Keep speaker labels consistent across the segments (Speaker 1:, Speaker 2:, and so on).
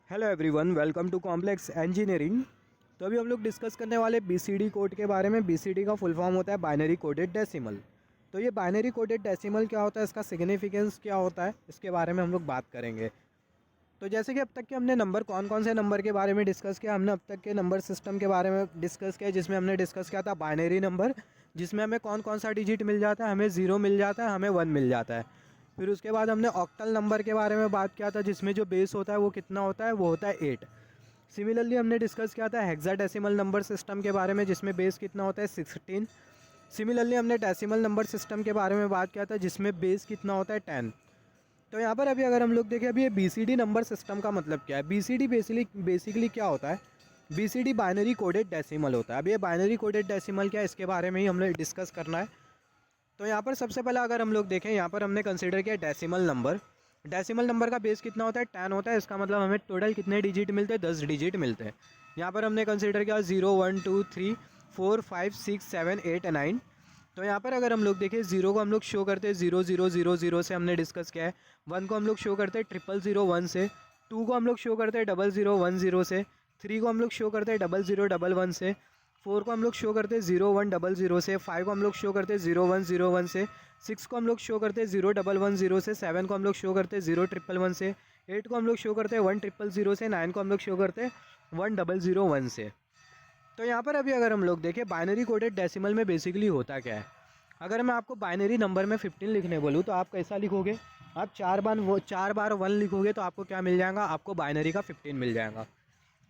Speaker 1: Hello everyone, welcome to complex engineering. तो अभी हम लोग डिस्कस करने वाले बीसीडी कोड के बारे में। बीसीडी का फुल फॉर्म होता है बाइनरी कोडेड डेसिमल। तो ये बाइनरी कोडेड डेसिमल क्या होता है, इसका सिग्निफिकेंस क्या होता है, इसके बारे में हम लोग बात करेंगे। तो जैसे कि अब तक के हमने नंबर कौन कौन से नंबर के बारे में डिस्कस किया, हमने अब तक के नंबर सिस्टम के बारे में डिस्कस किया, जिसमें हमने डिस्कस किया था बाइनरी नंबर, जिसमें हमें कौन कौन सा डिजिट मिल जाता है, हमें 0 मिल जाता है, हमें 1 मिल जाता है। फिर उसके बाद हमने ऑक्टल नंबर के बारे में बात किया था, जिसमें जो बेस होता है वो कितना होता है, वो होता है 8। सिमिलरली हमने डिस्कस किया था हेक्साडेसिमल नंबर सिस्टम के बारे में, जिसमें बेस कितना होता है 16। सिमिलरली हमने डेसिमल नंबर सिस्टम के बारे में बात किया था, जिसमें बेस कितना होता है 10। तो यहाँ पर अभी अगर हम लोग देखें, अभी ये बीसीडी नंबर सिस्टम का मतलब क्या है। बीसीडी बेसिकली क्या होता है, बीसीडी बाइनरी कोडेड डेसिमल होता है। अब ये बाइनरी कोडेड डेसिमल क्या है, इसके बारे में ही हम लोग डिस्कस करना है। तो यहाँ पर सबसे पहले अगर हम लोग देखें, यहाँ पर हमने कंसिडर किया डेसिमल नंबर। डेसिमल नंबर का बेस कितना होता है 10 होता है। इसका मतलब हमें टोटल कितने डिजिट मिलते हैं, 10 डिजिट मिलते हैं। यहाँ पर हमने कंसिडर किया 0 1 2 3 4 5 6 7 8 9। तो यहाँ पर अगर हम लोग देखें, 0 को हम लोग शो करते हैं 0 0 0 0 से, हमने डिस्कस किया है। 1 को हम लोग शो करते हैं 0 0 0 1 से। 2 को हम लोग शो करते हैं 0 0 1 0 से। 3 को हम लोग शो करते हैं 0 0 1 1 से। 4 को हम लोग शो करते हैं 0 1 0 0 से। 5 को हम लोग शो करते हैं 0 1 0 1 से। 6 को हम लोग शो करते हैं 0 1 1 0 से। 7 को हम लोग शो करते हैं 0 1 1 1 से। 8 को हम लोग शो करते हैं 1 0 0 से। 9 को हम लोग शो करते हैं 1 0 0 1 से। तो यहाँ पर अभी अगर हम लोग देखें, बाइनरी कोडेड डेसिमल में बेसिकली होता क्या है। अगर मैं आपको बाइनरी नंबर में 15 लिखने बोलूँ तो आप कैसा लिखोगे, आप 4 बार 1 लिखोगे तो आपको क्या मिल जाएगा, आपको बाइनरी का 15 मिल जाएगा।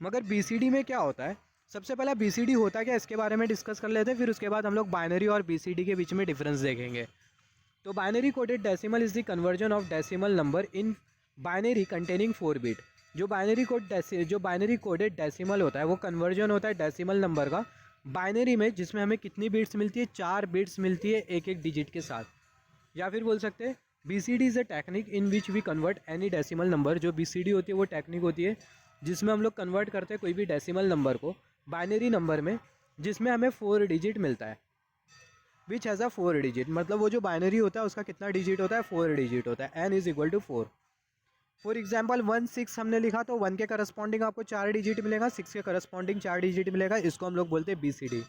Speaker 1: मगर बीसीडी में क्या होता है, सबसे पहला बीसीडी होता क्या, इसके बारे में डिस्कस कर लेते हैं। फिर उसके बाद हम लोग बाइनरी और बीसीडी के बीच में डिफरेंस देखेंगे। तो binary coded decimal is the conversion of decimal number in binary containing 4 bit. जो बाइनरी कोडेड डेसिमल होता है वो कन्वर्जन होता है डेसिमल नंबर का बाइनरी में, जिसमें हमें कितनी बिट्स मिलती है, 4 बिट्स मिलती है एक एक डिजिट के साथ। या फिर बोल सकते हैं BCD is a technique in which we convert any decimal number. जो बीसीडी होती है वो टेक्निक होती है जिसमें हम लोग कन्वर्ट करते हैं कोई भी डेसिमल नंबर को बाइनरी नंबर में, जिसमें हमें 4 डिजिट मिलता है। विच हैज़ अ 4 डिजिट, मतलब वो जो बाइनरी होता है उसका कितना डिजिट होता है, 4 डिजिट होता है। n is equal to 4। For example 1 6 हमने लिखा तो 1 के करस्पॉन्डिंग आपको 4 डिजिट मिलेगा, 6 के करस्पॉन्डिंग 4 डिजिट मिलेगा। इसको हम लोग बोलते हैं बीसीडी,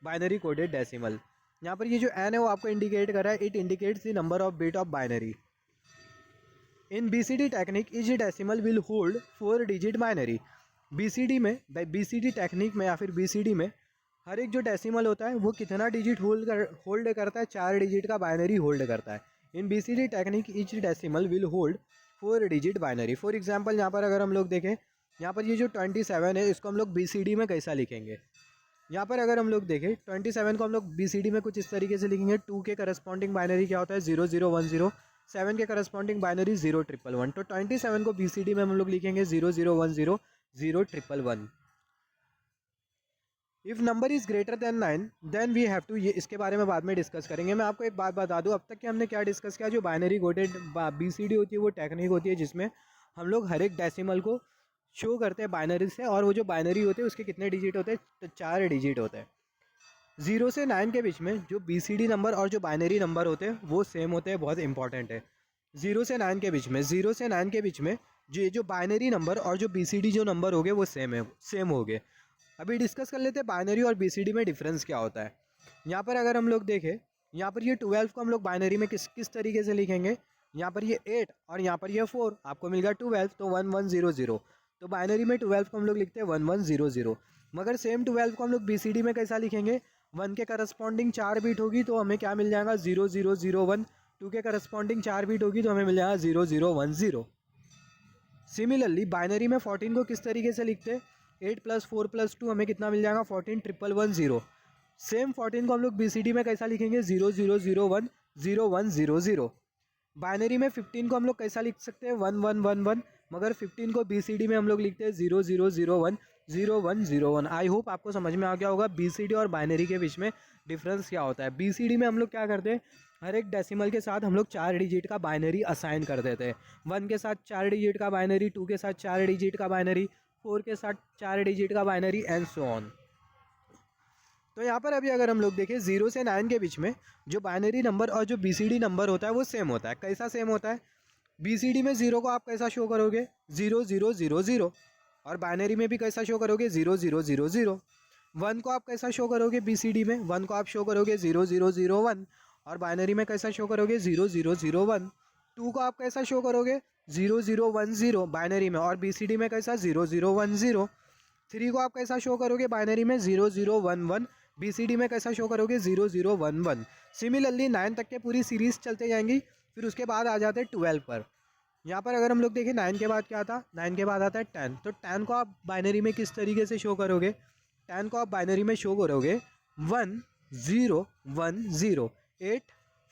Speaker 1: बाइनरी कोडेड डेसिमल। यहाँ पर ये जो n है वो आपको इंडिकेट कर रहा है, it indicates the number of bit of binary. In BCD technique each decimal will hold 4 digit binary. BCD technique में या फिर बीसीडी में हर एक जो डेसिमल होता है वो कितना डिजिट होल्ड करता है, 4 डिजिट का बाइनरी होल्ड करता है। In BCD technique each decimal will hold 4 digit binary. For example यहाँ पर अगर हम लोग देखें, यहाँ पर ये जो 27 है इसको हम लोग बीसीडी में कैसा लिखेंगे। यहाँ पर अगर हम लोग देखें 27 को हम लोग बीसीडी में कुछ इस तरीके से लिखेंगे। 2 के करस्पॉन्डिंग बाइनरी क्या होता है 0 0 1 0। 7 के करस्पॉन्डिंग बाइनरी 0 1 1 1। तो 27 को बीसीडी में हम लोग लिखेंगे 0 0 1 0 0 1 1 1। If number is greater than 9 then we have to, ये इसके बारे में बाद में डिस्कस करेंगे। मैं आपको एक बात बता दूं, अब तक कि हमने क्या डिस्कस किया, जो बाइनरी कोडेड बीसीडी होती है वो टेक्निक होती है जिसमें हम लोग हर एक डेसिमल को शो करते हैं बाइनरी से, और वो जो बाइनरी होते हैं उसके कितने डिजिट होते हैं, तो 4 डिजिट होते हैं। 0 से 9 के बीच में जो बीसीडी नंबर और जो बाइनरी नंबर होते हैं वो सेम होते हैं, बहुत इंपॉर्टेंट है। 0 से 9 के बीच में जो बाइनरी नंबर और जो बीसीडी जो नंबर हो गए वो सेम हो गए। अभी डिस्कस कर लेते हैं बाइनरी और बीसीडी में डिफरेंस क्या होता है। यहाँ पर अगर हम लोग देखें, यहाँ पर ये 12 को हम लोग बाइनरी में किस तरीके से लिखेंगे, यहाँ पर ये 8 और यहाँ पर ये 4, आपको मिल गया 12, तो 1 1 0 0। तो बाइनरी में 12 को हम लोग लिखते हैं 1 1 0 0। मगर सेम 12 को हम लोग बीसीडी में कैसा लिखेंगे, 1 के करस्पॉन्डिंग 4 बीट होगी तो हमें क्या मिल जाएगा 0 0 0 1। 2 के करस्पॉन्डिंग 4 बीट होगी तो हमें मिल जाएगा 0 0 1 0। सिमिलरली बाइनरी में 14 को किस तरीके से लिखते हैं, 8 + 4 + 2 हमें कितना मिल जाएगा 14 1 1 1 0। सेम 14 को हम लोग बीसीडी में कैसा लिखेंगे 0 0 0 1 0 1 0 0। बाइनरी में 15 को हम लोग कैसा लिख सकते हैं 1 1 1 1, मगर 15 को बीसीडी में हम लोग लिखते हैं 0 0 0 1 0 1 0 1। आई होप आपको समझ में आ गया होगा बीसीडी और बाइनरी के बीच में डिफरेंस क्या होता है। बीसीडी में हम लोग क्या करते हैं, हर एक डेसिमल के साथ हम लोग 4 डिजिट का बाइनरी असाइन कर देते हैं। 1 के साथ 4 डिजिट का बाइनरी, 2 के साथ 4 डिजिट का बाइनरी, 4 के साथ 4 डिजिट का बाइनरी एंड सो ऑन। तो यहाँ पर अभी अगर हम लोग देखें 0 से 9 के बीच में जो बाइनरी नंबर और जो बीसीडी नंबर होता है वो सेम होता है। कैसा सेम होता है, बीसीडी में 0 को आप कैसा शो करोगे 0 0 0 0, और बाइनरी में भी कैसा शो करोगे 0 0 0 0। 1 को आप कैसा शो करोगे BCD में, 1 को आप शो करोगे 0 0 0 1 और बाइनरी में कैसा शो करोगे 0 0 0 1। 2 को आप कैसा शो करोगे 0 0 1 0 बाइनरी में और BCD में कैसा 0 0 1 0। 3 को आप कैसा शो करोगे बाइनरी में 0 0 1 1, BCD में कैसा शो करोगे 0 0 1 1। सिमिलरली 9 तक के पूरी सीरीज चलते जाएंगी, फिर उसके बाद आ जाते हैं 12 पर। यहाँ पर अगर हम लोग देखें 9 के बाद क्या आता, 9 के बाद आता है 10। तो 10 को आप बाइनरी में किस तरीके से शो करोगे, 10 को आप बाइनरी में शो करोगे 1 0 1 0 8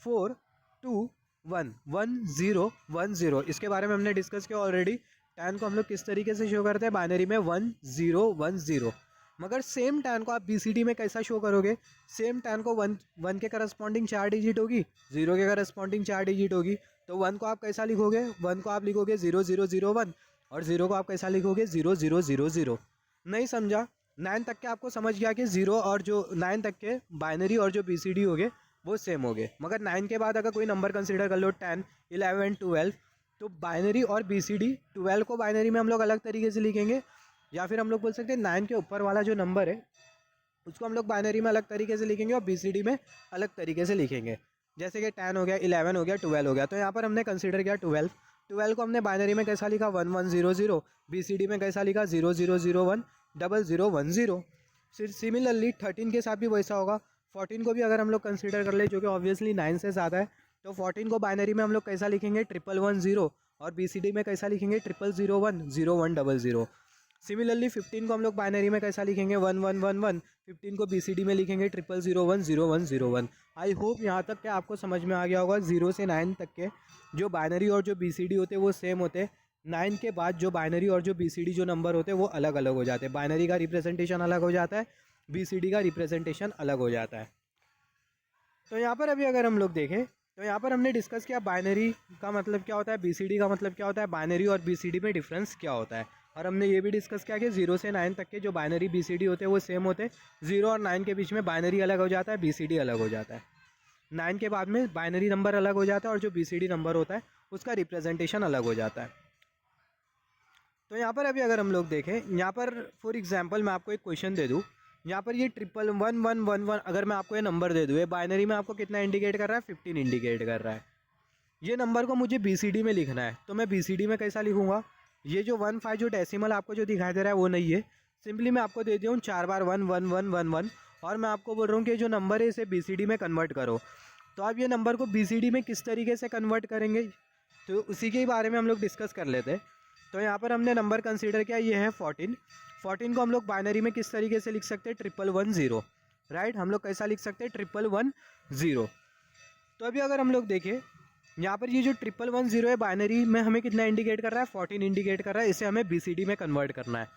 Speaker 1: 4 2 1 1 0 1 0। इसके बारे में हमने डिस्कस किया ऑलरेडी। 10 को हम लोग किस तरीके से शो करते हैं बाइनरी में 1 0 1 0। मगर सेम 10 को आप BCD में कैसा शो करोगे, सेम 10 को 1 के करस्पॉन्डिंग 4 डिजिट होगी, 0 के करस्पॉन्डिंग 4 डिजिट होगी। तो 1 को आप कैसा लिखोगे, 1 को आप लिखोगे 0 0 0 1 और 0 को आप कैसा लिखोगे 0 0 0 0। नहीं समझा, 9 तक के आपको समझ गया कि 0 और जो 9 तक के बाइनरी और जो BCD हो गए वो सेम हो गए। मगर 9 के बाद अगर कोई नंबर कंसिडर कर लो 10 11 12, तो बाइनरी और BCD 12 को बाइनरी में हम लोग अलग तरीके से लिखेंगे, या फिर हम लोग बोल सकते हैं 9 के ऊपर वाला जो नंबर है उसको हम लोग बाइनरी में अलग तरीके से लिखेंगे और BCD में अलग तरीके से लिखेंगे। जैसे कि 10 हो गया, 11 हो गया, 12 हो गया। तो यहाँ पर हमने कंसिडर किया 12 को हमने बाइनरी में कैसा लिखा 1 1 0 0, BCD में कैसा लिखा 0 0 0 1 0 0 1 0। सिमिलरली 13 के साथ भी वैसा होगा। 14 को भी अगर हम लोग कंसिडर कर ले, जो कि ऑब्वियसली 9 से ज़्यादा है, तो 14 को बाइनरी में हम लोग कैसा लिखेंगे 1 1 1 0 और BCD में कैसा लिखेंगे 0 0 1 0 1 0 0। सिमिलरली 15 को हम लोग बाइनरी में कैसा लिखेंगे 1 1 1 1, 15 को BCD में लिखेंगे 0 0 1 0 1 0 1। आई होप यहाँ तक के आपको समझ में आ गया होगा। 0 से 9 तक के जो बाइनरी और जो BCD होते हैं वो सेम होते हैं। 9 के बाद जो बाइनरी और जो BCD जो नंबर होते हैं वो अलग अलग हो जाते हैं। बाइनरी का रिप्रेजेंटेशन अलग हो जाता है, BCD का रिप्रेजेंटेशन अलग हो जाता है। तो यहाँ पर अभी अगर हम लोग देखें तो यहाँ पर हमने डिस्कस किया बाइनरी का मतलब क्या होता है, BCD का मतलब क्या होता है, बाइनरी और BCD में डिफरेंस क्या होता है। और हमने ये भी डिस्कस किया कि 0 से 9 तक के जो बाइनरी BCD होते हैं वो सेम होते हैं। 0 और 9 के बीच में बाइनरी अलग हो जाता है, BCD अलग हो जाता है। 9 के बाद में बाइनरी नंबर अलग हो जाता है और जो BCD नंबर होता है उसका रिप्रेजेंटेशन अलग हो जाता है। तो यहाँ पर अभी अगर हम लोग देखें, यहाँ पर फॉर एग्जांपल मैं आपको एक क्वेश्चन दे दूँ। यहाँ पर ये 11111 अगर मैं आपको ये नंबर दे दूँ, ये बाइनरी में आपको कितना इंडिकेट कर रहा है 15 इंडिकेट कर रहा है। ये नंबर को मुझे BCD में लिखना है, तो मैं BCD में कैसा लिखूँगा, ये जो 15 जो डेसिमल आपको जो दिखाई दे रहा है वो नहीं है। सिंपली मैं आपको दे दिया हूँ 4 बार 1 1 1 1 1 और मैं आपको बोल रहा हूँ कि जो नंबर है इसे BCD में कन्वर्ट करो। तो आप ये नंबर को BCD में किस तरीके से कन्वर्ट करेंगे, तो उसी के बारे में हम लोग डिस्कस कर लेते हैं। तो यहाँ पर हमने नंबर कंसीडर किया, ये है 14। 14 को हम लोग बाइनरी में किस तरीके से लिख सकते हैं 1110, राइट। हम लोग कैसा लिख सकते हैं 1110। तो अभी अगर हम लोग देखें यहाँ पर ये जो 1110 है बाइनरी में हमें कितना इंडिकेट कर रहा है 14 इंडिकेट कर रहा है। इसे हमें BCD में कन्वर्ट करना है।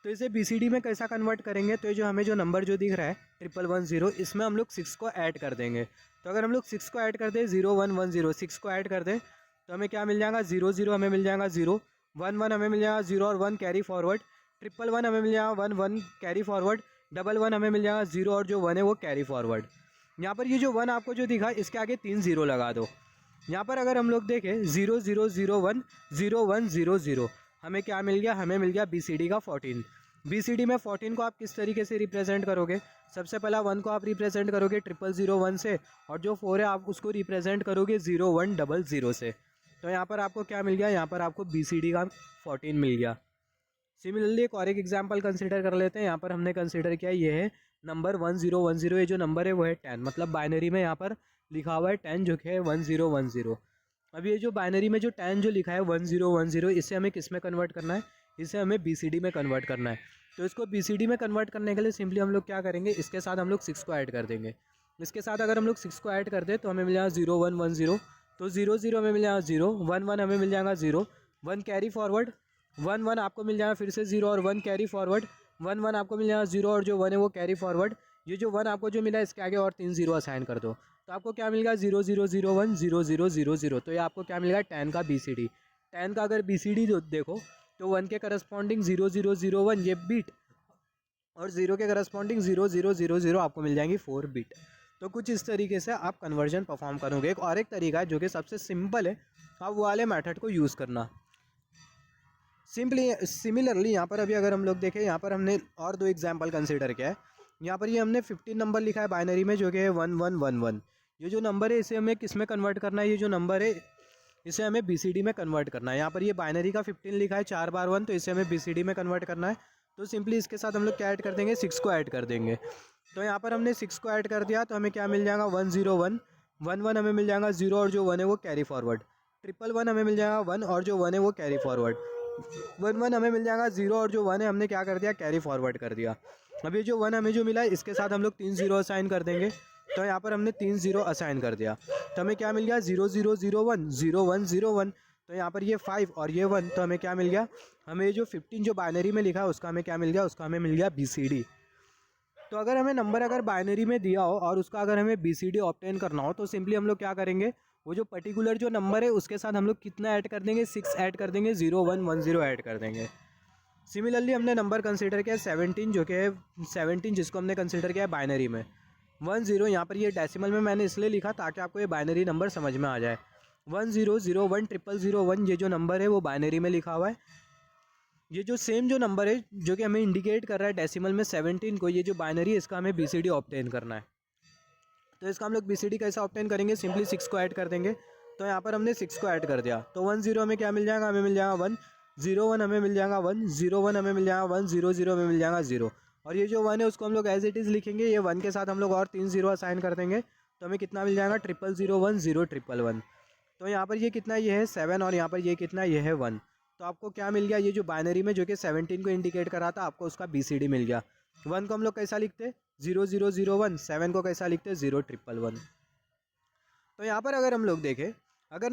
Speaker 1: तो इसे BCD में कैसा कन्वर्ट करेंगे, तो ये जो हमें जो नंबर जो दिख रहा है 1110, इसमें हम लोग 6 को ऐड कर देंगे। तो अगर हम लोग 6 को ऐड कर दें 0 1 1 0, 6 को ऐड कर दें तो हमें क्या मिल जाएगा 0 0 हमें मिल जाएगा 0 1 1 हमें मिल जाएगा 0 और 1 कैरी फॉरवर्ड, 111 हमें मिल जाएगा 1 1 कैरी फॉरवर्ड, 11 हमें मिल जाएगा 0 और जो 1 है वो कैरी फॉरवर्ड। यहाँ पर ये जो 1 आपको जो दिखा इसके आगे 3 0 लगा दो। यहाँ पर अगर हम लोग देखें 0 0 0 1 0 1 0 0, हमें क्या मिल गया, हमें मिल गया BCD का 14। BCD में 14 को आप किस तरीके से रिप्रेजेंट करोगे, सबसे पहला 1 को आप रिप्रेजेंट करोगे 0001 से और जो 4 है आप उसको रिप्रेजेंट करोगे 0100 से। तो यहाँ पर आपको क्या मिल गया, यहाँ पर आपको BCD का 14 मिल गया। सिमिलरली एक और एक एग्जाम्पल कंसिडर कर लेते हैं। यहाँ पर हमने कंसिडर किया ये है नंबर 1010, ये जो नंबर है वो है 10, मतलब बाइनरी में यहाँ पर लिखा हुआ है 10 जो कि है 1010। अब ये जो बाइनरी में जो 10 जो लिखा है 1010, इसे हमें किस में कन्वर्ट करना है, इसे हमें BCD में कन्वर्ट करना है। तो इसको BCD में कन्वर्ट करने के लिए सिंपली हम लोग क्या करेंगे, इसके साथ हम लोग 6 को ऐड कर देंगे। इसके साथ अगर हम लोग 6 को ऐड कर दें तो हमें मिल जाएगा 0 1 1 0, तो 0 0 हमें मिल जाएगा 0 1 1 हमें मिल जाएगा 0 1 कैरी फॉरवर्ड 1 1 आपको मिल जाएगा फिर से 0 और 1 कैरी फॉरवर्ड 1 1 आपको मिल जाएगा 0 और जो 1 है वो कैरी फॉरवर्ड। ये जो 1 आपको जो मिला है इसके आगे और 3 0 असाइन कर दो, तो आपको क्या मिलेगा 0 0 0 1 0 0 0 0। तो ये आपको क्या मिलेगा 10 का BCD। 10 का अगर BCD देखो तो 1 के करस्पॉन्डिंग 0 0 0 1 ये बीट और 0 के करस्पॉन्डिंग 0 0 0 0 आपको मिल जाएंगी 4 बीट। तो कुछ इस तरीके से आप कन्वर्जन परफॉर्म करोगे। एक और एक तरीका है जो कि सबसे सिंपल है, आप वो वाले मेथड को यूज़ करना। सिमिलरली यहाँ पर अभी अगर हम लोग देखें, यहाँ पर हमने और दो एग्जाम्पल कंसिडर किया है। यहाँ पर ये हमने 15 नंबर लिखा है बाइनरी में, जो कि है 1111। ये जो नंबर है इसे हमें किस में कन्वर्ट करना है, ये जो नंबर है इसे हमें BCD में कन्वर्ट करना है। यहाँ पर ये बाइनरी का 15 लिखा है 4 बार 1, तो इसे हमें BCD में कन्वर्ट करना है। तो सिंपली इसके साथ हम लोग क्या ऐड कर देंगे, 6 को ऐड कर देंगे। तो यहाँ पर हमने 6 को ऐड कर दिया, तो हमें क्या मिल जाएगा 101, 11 हमें मिल जाएगा 0, और जो 1 है वो कैरी फॉरवर्ड। 111 हमें मिल जाएगा 1, और जो 1 है वो कैरी फॉरवर्ड। 11 हमें मिल जाएगा 0, और जो 1 है हमने क्या कर दिया, कैरी फॉरवर्ड कर दिया। अब ये जो 1 हमें जो मिला है इसके साथ हम लोग 3 0 असाइन कर देंगे। तो यहाँ पर हमने 3 0 असाइन कर दिया, तो हमें क्या मिल गया 0 0 0 1 0 1 0 1। तो यहाँ पर ये 5 और ये 1, तो हमें क्या मिल गया, हमें जो 15 जो बाइनरी में लिखा है उसका हमें क्या मिल गया, उसका हमें मिल गया BCD। तो अगर हमें नंबर अगर बाइनरी में दिया हो और उसका अगर हमें BCD ऑब्टेन करना हो, तो सिंपली हम लोग क्या करेंगे, वो जो पर्टिकुलर जो नंबर है उसके साथ हम लोग कितना ऐड कर देंगे, 6 ऐड कर देंगे, 0 1 1 0 ऐड कर देंगे। सिमिलरली हमने नंबर कंसीडर किया 17, जो कि है 17, जिसको हमने कंसीडर किया है बाइनरी में 1 0। यहाँ पर ये डेसिमल में मैंने इसलिए लिखा ताकि आपको ये बाइनरी नंबर समझ में आ जाए। 1 0 0 1 0 0 1 ये जो नंबर है वो बाइनरी में लिखा हुआ है। ये जो सेम जो नंबर है जो कि हमें इंडिकेट कर रहा है डेसिमल में 17 को, ये जो बाइनरी है इसका हमें BCD ऑब्टेन करना है। तो इसका हम लोग BCD कैसे ऑब्टेन करेंगे, सिंपली 6 को ऐड कर देंगे। तो यहाँ पर हमने 6 को ऐड कर दिया, तो 1 0 हमें क्या मिल जाएगा, हमें मिल जाएगा 1, 0 1 हमें मिल जाएगा 1, 0 1 हमें मिल जाएगा 1, 0 0 हमें मिल जाएगा 0। और ये जो 1 है उसको हम लोग एज इट इज़ लिखेंगे, ये 1 के साथ हम लोग और 3 0 असाइन कर देंगे। तो हमें कितना मिल जाएगा 0 0 1 0 1 1 1। तो यहाँ पर ये कितना, ये है 7, और यहाँ पर ये कितना, ये है 1। तो आपको क्या मिल गया, ये जो बाइनरी में जो कि 17 को इंडिकेट कर रहा था, आपको उसका BCD मिल गया। 1 को हम लोग कैसा लिखते, 0 0 0 1, 7 को कैसा लिखते, 0 1 1 1। तो यहाँ पर अगर हम लोग देखें, अगर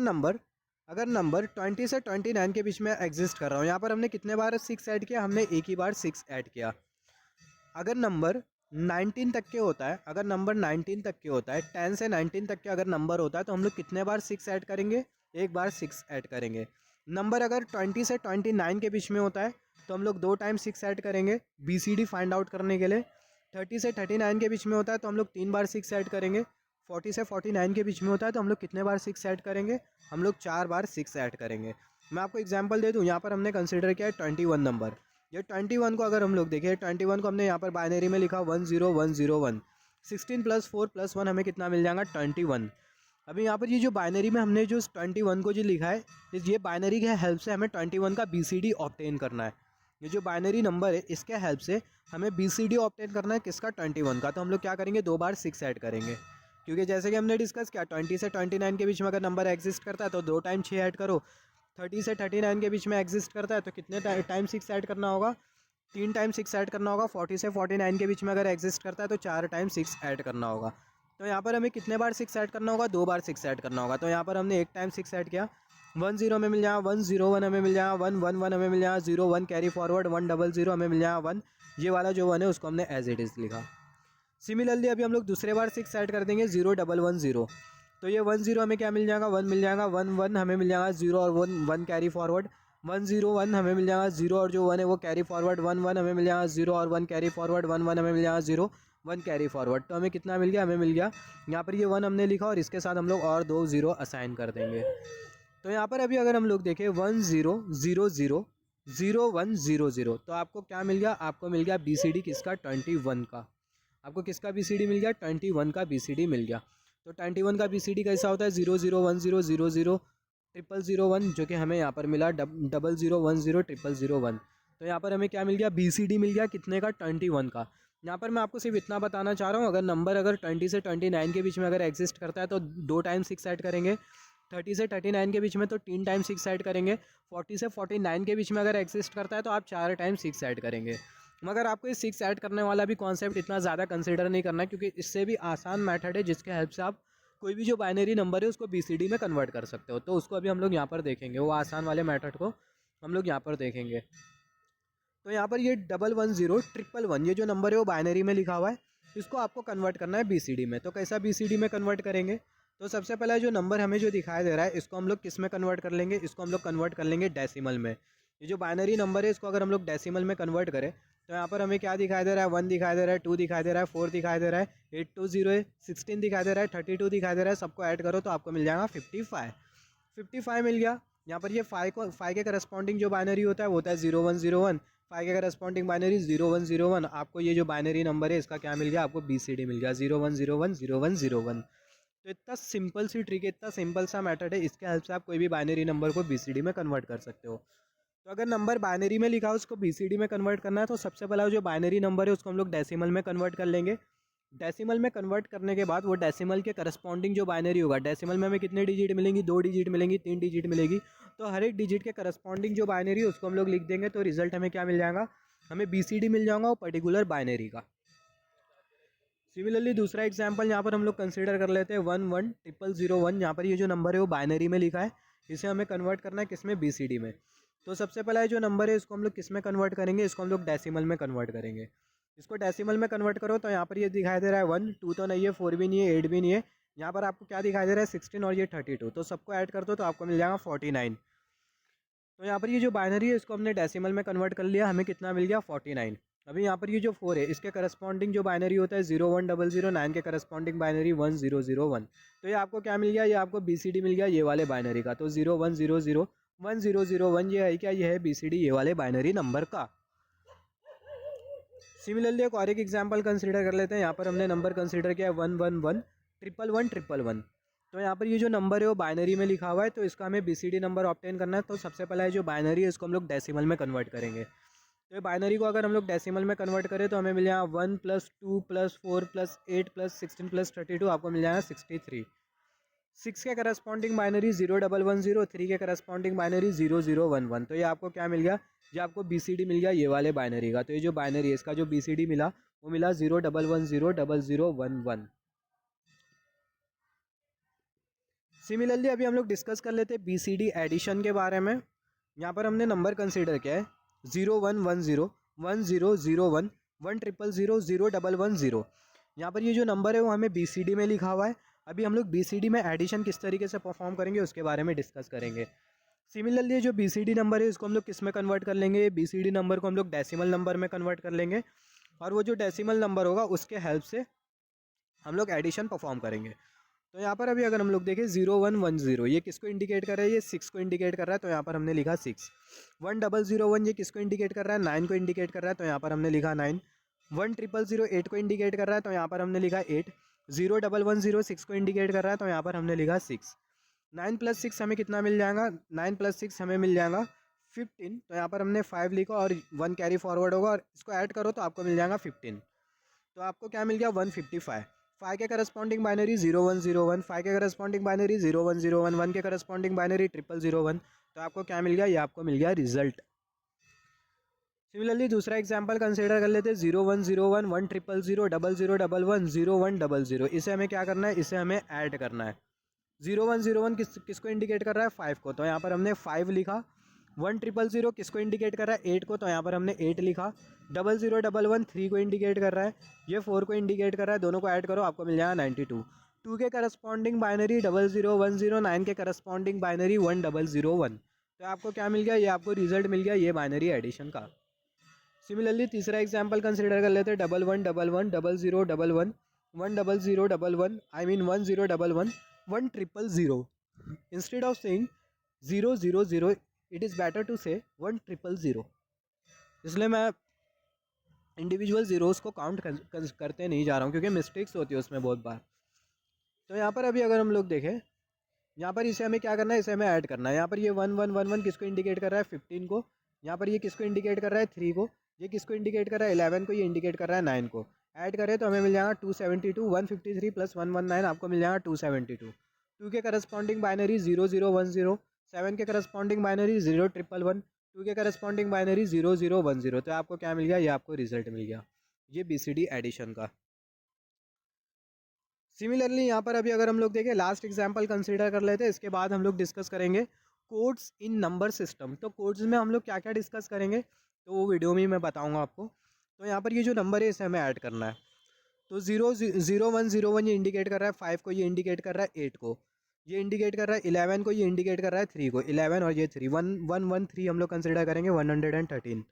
Speaker 1: नंबर 20 से 29 के बीच में एग्जिस्ट कर रहा हूँ, यहाँ पर हमने कितने बार 6 ऐड किया, हमने एक ही बार 6 ऐड किया। अगर नंबर 19 तक के होता है, अगर नंबर 19 तक के होता है, 10 से 19 तक के अगर नंबर होता है, तो हम लोग कितने बार 6 ऐड करेंगे, एक बार 6 ऐड करेंगे। नंबर अगर 20 से 29 के बीच में होता है, तो हम लोग 2 टाइम 6 ऐड करेंगे BCD फाइंड आउट करने के लिए। 30 से 39 के बीच में होता है, तो हम लोग 3 बार 6 ऐड करेंगे। 40 से 49 के बीच में होता है, तो हम लोग कितने बार 6 ऐड करेंगे, हम लोग 4 बार 6 ऐड करेंगे। मैं आपको एग्जांपल दे दूं, यहाँ पर हमने कंसीडर किया है 21 नंबर। ये 21 को अगर हम लोग देखें, 21 को हमने यहाँ पर बाइनरी में लिखा 1 0 1 0 1। 16 + 4 + 1 हमें कितना मिल जाएगा 21। अभी यहाँ पर ये जो बाइनरी में हमने जो 21 को जो लिखा है, ये बाइनरी के हेल्प से हमें 21 का BCD ऑब्टेन करना है। ये जो बाइनरी नंबर है इसके हेल्प से हमें BCD ऑब्टेन करना है, किसका, 21 का। तो हम लोग क्या करेंगे, 2 बार 6 ऐड करेंगे, क्योंकि जैसे कि हमने डिस्कस किया 20 से 29 के बीच में अगर नंबर एग्जिस्ट करता है तो 2 टाइम 6 ऐड करो। 30 से 39 के बीच में एग्जिस्ट करता है तो कितने टाइम 6 ऐड करना होगा, 3 टाइम 6 ऐड करना होगा। 40 से 49 के बीच में अगर एग्जिस्ट करता है तो 4 टाइम 6 ऐड करना होगा। तो यहाँ पर हमें कितने बार 6 ऐड करना होगा, 2 बार 6 ऐड करना होगा। तो यहाँ पर हमने 1 टाइम 6 ऐड किया, 1 0 हमें मिल जाएगा 1 0 1 हमें मिल जाएगा 1 1 1 हमें मिल जाएगा 0 1 कैरी फॉरवर्ड 1 0 0 हमें मिल जाएगा 1। ये वाला जो 1 है उसको हमने एज इट इज़ लिखा। सिमिलरली अभी हम लोग दूसरे बार 6 ऐड कर देंगे 0 1 1 0। तो ये 1 0 हमें क्या मिल जाएगा, 1 मिल जाएगा, 1 1 हमें मिल जाएगा 0 और 1 1 कैरी फॉरवर्ड 1 0 1 हमें मिल जाएगा 0 और जो 1 है वो कैरी फॉरवर्ड 1 1 हमें मिल जाएगा 0 और 1 कैरी फॉरवर्ड 1 1 हमें मिल जाएगा 0 1 कैरी फॉरवर्ड। तो हमें कितना मिल गया, हमें मिल गया यहाँ पर ये 1 हमने लिखा और इसके साथ हम लोग और 2 0 असाइन कर देंगे। तो यहाँ पर अभी अगर हम लोग देखें 1 0 0 0 0 1 0 0, तो आपको क्या मिल गया, आपको मिल गया BCD किसका, 21 का। आपको किसका BCD मिल गया, 21 का BCD मिल गया। तो 21 का BCD कैसा होता है, 0 0 1 0 0 0 0 0 1, जो कि हमें यहाँ पर मिला 0 0 1 0 0 0 1। तो यहाँ पर हमें क्या मिल गया, BCD मिल गया कितने का, 21 का। यहाँ पर मैं आपको सिर्फ इतना बताना चाह रहा हूँ, अगर नंबर अगर 20 से 29 के बीच में अगर एग्जिस्ट करता है तो 2 टाइम 6 ऐड करेंगे। 30 से 39 के बीच में तो 3 टाइम 6 ऐड करेंगे। 40 से 49 के बीच में अगर एग्जिस्ट करता है तो आप 4 टाइम 6 ऐड करेंगे। मगर आपको इस 6 ऐड करने वाला भी कॉन्सेप्ट इतना ज़्यादा कंसिडर नहीं करना है, क्योंकि इससे भी आसान मेथड है जिसके हेल्प से आप कोई भी जो बाइनरी नंबर है उसको BCD में कन्वर्ट कर सकते हो। तो उसको अभी हम लोग यहाँ पर देखेंगे, वो आसान वाले मेथड को हम लोग यहाँ पर देखेंगे। तो यहाँ पर ये 1 1 0 1 1 ये जो नंबर है वो बाइनरी में लिखा हुआ है, इसको आपको कन्वर्ट करना है BCD में। तो कैसा BCD में कन्वर्ट करेंगे, तो सबसे पहला जो नंबर हमें जो दिखाई दे रहा है इसको हम लोग किस में कन्वर्ट कर लेंगे, इसको हम लोग कन्वर्ट कर लेंगे डेसिमल में। ये जो बाइनरी नंबर है इसको अगर हम लोग डेसिमल में कन्वर्ट करें तो यहाँ पर हमें क्या दिखाई दे रहा है, 1 दिखाई दे रहा है, 2 दिखाई दे रहा है, 4 दिखाई दे रहा है, 8 2 0 है, 16 दिखाई दे रहा है, 32 दिखाई दे रहा है। सबको ऐड करो तो आपको मिल जाएगा 55 मिल गया। यहाँ पर ये 5 के करस्पॉन्डिंग जो बाइनरी होता है वो होता है 0101, 5 के करस्पॉन्डिंग बाइनरी 0101। आपको ये जो बाइनरी नंबर है इसका क्या मिल गया, आपको BCD मिल गया 01010101। तो इतना सिंपल सी ट्रिक है, इतना सिंपल सा मेथड है, इसके हेल्प से आप कोई भी बाइनरी नंबर को BCD में कन्वर्ट कर सकते हो। तो अगर नंबर बाइनरी में लिखा हो उसको BCD में कन्वर्ट करना है तो सबसे पहला जो बाइनरी नंबर है उसको हम लोग डेसिमल में कन्वर्ट कर लेंगे। डेसिमल में कन्वर्ट करने के बाद वो डेसिमल के करस्पॉन्डिंग जो बाइनरी होगा, डेसिमल में हमें कितने डिजिट मिलेंगी, 2 डिजिट मिलेंगी, 3 डिजिट मिलेगी। तो हर एक डिजिट के करस्पॉन्डिंग जो बाइनरी है उसको हम लोग लिख देंगे, तो रिजल्ट हमें क्या मिल जाएगा, हमें BCD मिल जाएगा वो पर्टिकुलर बाइनरी का। सिमिलरली दूसरा एग्जाम्पल यहाँ पर हम लोग कंसिडर कर लेते हैं 110001। यहाँ पर ये जो नंबर है वो बाइनरी में लिखा है, इसे हमें कन्वर्ट करना है किस में, BCD में। तो सबसे पहला जो नंबर है इसको हम लोग किस में कन्वर्ट करेंगे, इसको हम लोग डेसिमल में कन्वर्ट करेंगे। इसको डेसिमल में कन्वर्ट करो तो यहाँ पर ये दिखाई दे रहा है 1, 2 तो नहीं है, 4 भी नहीं है, 8 भी नहीं है। यहाँ पर आपको क्या दिखाई दे रहा है, 16 और ये 32। तो सबको ऐड कर दो तो आपको मिल जाएगा 49। तो यहाँ पर ये जो बाइनरी है इसको हमने डेसिमल में कन्वर्ट कर लिया, हमें कितना मिल गया 49। अभी यहाँ पर ये जो 4 है इसके करस्पॉन्डिंग जो बाइनरी होता है 0100, 9 के करस्पॉन्डिंग बाइनरी 1001। तो ये आपको क्या मिल गया, ये आपको BCD मिल गया ये वाले बाइनरी का। तो 01001001 ये है क्या, ये है BCD ये वाले बाइनरी नंबर का। सिमिलरली एक और एक एग्जाम्पल कंसिडर कर लेते हैं। यहाँ पर हमने नंबर कंसिडर किया है 11111111। तो यहाँ पर ये जो नंबर है वो बाइनरी में लिखा हुआ है, तो इसका हमें BCD नंबर ऑब्टेन करना है। तो सबसे पहला है जो बाइनरी है इसको हम लोग डेसिमल में कन्वर्ट करेंगे। तो ये बाइनरी को अगर हम लोग डेसिमल में कन्वर्ट करें तो हमें मिल जाएगा 1 + 2 + 4 + 8 + 16 + 32, आपको मिल जाएगा 63। 6 के करस्पॉन्डिंग बाइनरी 0110, 3 के करस्पॉन्डिंग बाइनरी 0011। तो ये आपको क्या मिल गया, ये आपको BCD मिल गया ये वाले बाइनरी का। तो ये जो बाइनरी है इसका जो BCD मिला वो मिला 01100011। सिमिलरली अभी हम लोग डिस्कस कर लेते हैं BCD एडिशन के बारे में। यहाँ पर हमने नंबर कंसिडर किया है 0110 1001 1000 0110। यहाँ पर ये जो नंबर है वो हमें BCD में लिखा हुआ है। अभी हम लोग BCD में एडिशन किस तरीके से परफॉर्म करेंगे उसके बारे में डिस्कस करेंगे। सिमिलरली ये जो BCD नंबर है इसको हम लोग किस में कन्वर्ट कर लेंगे, BCD नंबर को हम लोग डेसिमल नंबर में कन्वर्ट कर लेंगे, और वो जो डेसिमल नंबर होगा उसके हेल्प से हम लोग एडिशन परफॉर्म करेंगे। तो यहाँ पर अभी अगर हम लोग देखें 0110 ये किसको इंडिकेट कर रहा है, ये 6 को इंडिकेट कर रहा है, तो यहाँ पर हमने लिखा 6। 1001 ये किसको इंडिकेट कर रहा है, 9 को इंडिकेट कर रहा है, तो यहाँ पर हमने लिखा 9। 1000 8 को इंडिकेट कर रहा है, तो यहाँ पर हमने लिखा 8। 0110 6 को इंडिकेट कर रहा है, तो यहाँ पर हमने लिखा 6। 9 + 6 हमें कितना मिल जाएगा, 9 + 6 हमें मिल जाएगा 15। तो यहाँ पर हमने 5 लिखा और 1 कैरी फॉरवर्ड होगा और इसको ऐड करो तो आपको मिल जाएगा 15। तो आपको क्या मिल गया 155। 5 के करस्पॉन्डिंग बाइनरी 0101, 5 के करस्पॉन्डिंग बाइनरी 0101, 1 के करस्पॉन्डिंग बाइनरी 0001। तो आपको क्या मिल गया, ये आपको मिल गया रिजल्ट। सिमिलरली दूसरा एग्जांपल कंसीडर कर लेते हैं 0101 1000 0011 0100। इसे हमें क्या करना है, इसे हमें ऐड करना है। 0101 किसको इंडिकेट कर रहा है, 5 को, तो यहाँ पर हमने 5 लिखा। 1000 किसको इंडिकेट कर रहा है, 8 को, तो यहाँ पर हमने 8 लिखा। 0011 3 को इंडिकेट कर रहा है, ये 4 को इंडिकेट कर रहा है, दोनों को ऐड करो आपको मिल जाएगा 92। 2 के करस्पॉन्डिंग बाइनरी 0010, 9 के करस्पॉन्डिंग बाइनरी 1001। तो आपको क्या मिल गया, ये आपको रिजल्ट मिल गया ये बाइनरी एडिशन का। सिमिलरली तीसरा एग्जाम्पल कंसिडर कर लेते हैं 1111 0011 10011 I mean 1011 1000। Instead of saying 000 it is better to say 1000। इसलिए मैं इंडिविजुअल ज़ीरोज़ को काउंट करते नहीं जा रहा हूँ क्योंकि मिस्टेक्स होती है उसमें बहुत बार। तो यहाँ पर अभी अगर हम लोग देखें, यहाँ पर इसे हमें क्या करना है, इसे हमें ऐड करना है। यहाँ पर ये 1111 किसको इंडिकेट कर रहा है, 15 को। यहाँ पर ये किसको इंडिकेट कर रहा है, 3 को। ये किसको इंडिकेट कर रहा है, 11 को। ये इंडिकेट कर रहा है 9 को। ऐड करें तो हमें मिल जाएगा 272। 153 + 119 आपको मिल जाएगा 272। 2 के करस्पॉन्डिंग बाइनरी 0010, 7 के करस्पॉन्डिंग बाइनरी 0111, 2 के करस्पॉन्डिंग बाइनरी 0010। तो आपको क्या मिल गया, ये आपको रिजल्ट मिल गया ये BCD एडिशन का। सिमिलरली यहाँ पर अभी अगर हम लोग देखें लास्ट एग्जांपल कंसीडर कर लेते हैं, इसके बाद हम लोग डिस्कस करेंगे कोड्स इन नंबर सिस्टम। तो कोड्स में हम लोग क्या क्या डिस्कस करेंगे तो वो वीडियो में मैं बताऊंगा आपको। तो यहाँ पर ये जो नंबर है इसे हमें ऐड करना है। तो 0101 ये इंडिकेट कर रहा है 5 को, ये इंडिकेट कर रहा है 8 को, ये इंडिकेट कर रहा है 11 को, ये इंडिकेट कर रहा है 3 को। 11 और ये 3 1113 हम लोग कंसिडर करेंगे 113।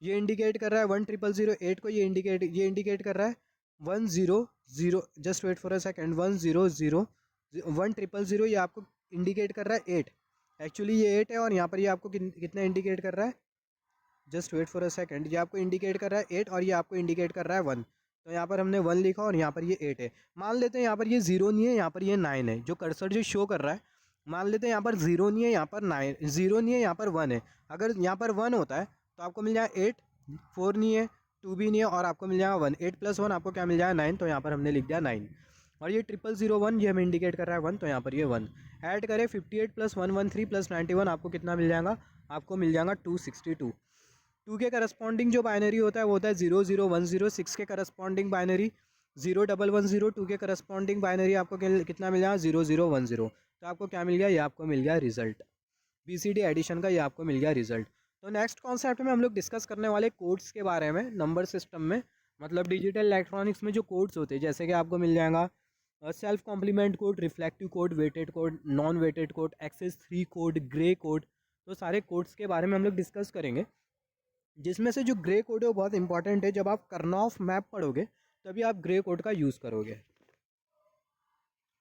Speaker 1: ये इंडिकेट कर रहा है 1000 को, ये इंडिकेट कर रहा है 100। Just wait for a second, 100 1000 ये आपको इंडिकेट कर रहा है 8। एक्चुअली ये 8 है और यहाँ पर ये आपको कितना इंडिकेट कर रहा है, just wait for a second, ये आपको इंडिकेट कर रहा है 8 और ये आपको इंडिकेट कर रहा है 1। तो यहाँ पर हमने 1 लिखा और यहाँ पर ये 8 है। मान लेते हैं यहाँ पर ये 0 नहीं है, यहाँ पर ये 9 है, जो कर्सर जो शो कर रहा है। मान लेते हैं यहाँ पर 0 नहीं है, यहाँ पर 9, 0 नहीं है, यहाँ पर 1 है। अगर यहाँ पर 1 होता है तो आपको मिल जाएगा 8, 4 नहीं है, 2 भी नहीं है और आपको मिल जाएगा 1। 8 + 1 आपको क्या मिल जाएगा 9, तो यहाँ पर हमने लिख दिया 9। और ये 0001 ये हमें इंडिकेट कर रहा है 1, तो यहाँ पर ये 1। ऐड करें 58 + 113 + 91, आपको कितना मिल जाएगा, आपको मिल जाएगा 262। 2 के करस्पॉन्डिंग जो बाइनरी होता है वो होता है 0010। 6 के करस्पॉन्डिंग बाइनरी 0110। 2 के करस्पॉन्डिंग बाइनरी आपको कितना मिल जाएगा 0010। तो आपको क्या मिल गया, ये आपको मिल गया रिजल्ट, बीसीडी एडिशन का ये आपको मिल गया रिजल्ट। तो नेक्स्ट कॉन्सेप्ट में हम लोग डिस्कस करने वाले कोड्स के बारे में, नंबर सिस्टम में, मतलब डिजिटल इलेक्ट्रॉनिक्स में जो कोड्स होते हैं, जैसे कि आपको मिल जाएगा self complement code, reflective code, weighted code, non weighted code, excess 3 code, gray code. तो सारे कोड्स के बारे में हम लोग डिस्कस करेंगे, जिसमें से जो ग्रे कोड है वो बहुत इंपॉर्टेंट है। जब आप करनॉफ मैप पढ़ोगे तभी आप ग्रे कोड का यूज़ करोगे।